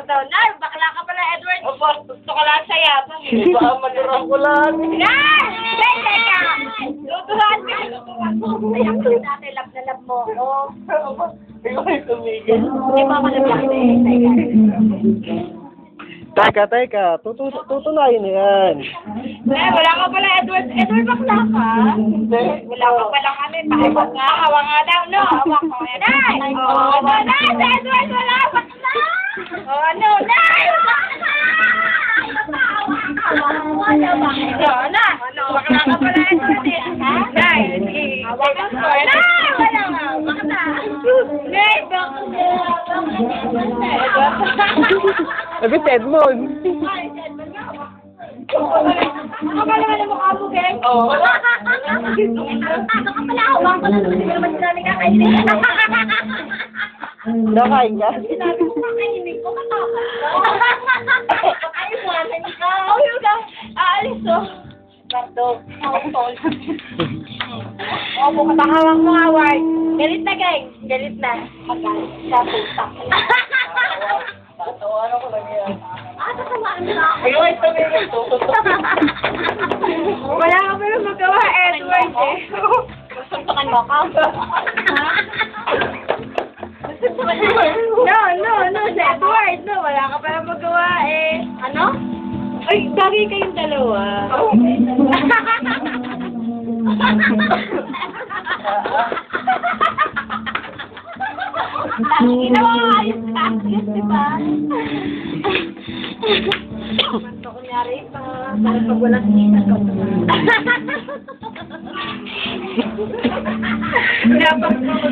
daw. Nay, bakla ka pala, Edward. Aba, gusto ka lang sa yabang. Baka madurang ko lang. Nay! Nay, teka! Lutuhan ka! Lutuhan mo. Kaya ko dati, love na love mo ako. Aba, ikaw ay tumigil. Hindi mo ako nag-love Teka. Tutunayin na yan. Nay, wala ka pala, Edward. Edward, bakla ka? Hindi. Wala ka pala kami. Pakibag nga. Hawa nga daw, no? Hawa ko. Nay! Oh, ano, Nay? Sa Edward, wala. Bakla! Oh, ano, Nay? Ano, bakla ka pala, Edward. Nay, hawa ka ko. Nay, wala nga. Bakla. Nay, bakla. Sabi si Edmond. Ano ba naman ang mukha mo, Geng? Oo. Ano ka pala? Hawak ko na naman. Hindi naman sinabi ka kainin. Nakain ka? Sinabi ko kakainin ko. Ay, iwanan ka. Oh, yun lang. Aalis, oh. Bardo. Tol. Opo, katahawang mo, Howard. Galit na, Geng. Galit na. Magalit sa puta. Tatawanan ko lang yan. Tatawaan na ako. Ikaw ay tumigil. Wala ka pala magawa, Edward, eh. Suntukan mo ako. No, si Edward, no. Wala ka pala magawa, eh. Ano? Ay, bagay kayong dalawa. Ginawa nga ayos ka. Ayos, di ba? Manto kunyari pa. Para pag walang kita ko.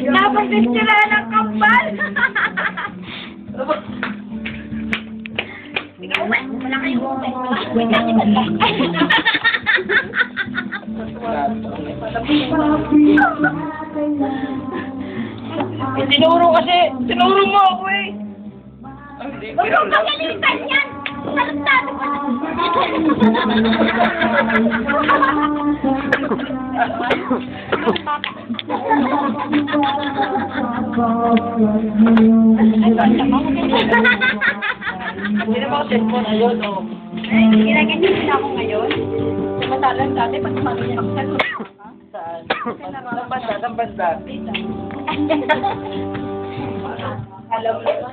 Napag-distira ng kambal. Wala kayong uwi. Tinuro mo ako eh. Hindi ko Huwag mong pagalitan yan! Salutado ka! Hindi naman ako cellphone ayun, oh. Ay, ginagyan din ako ngayon. Samantalang dati, pag pamilya ako sa Saan? Ang banda. Alam mo ba?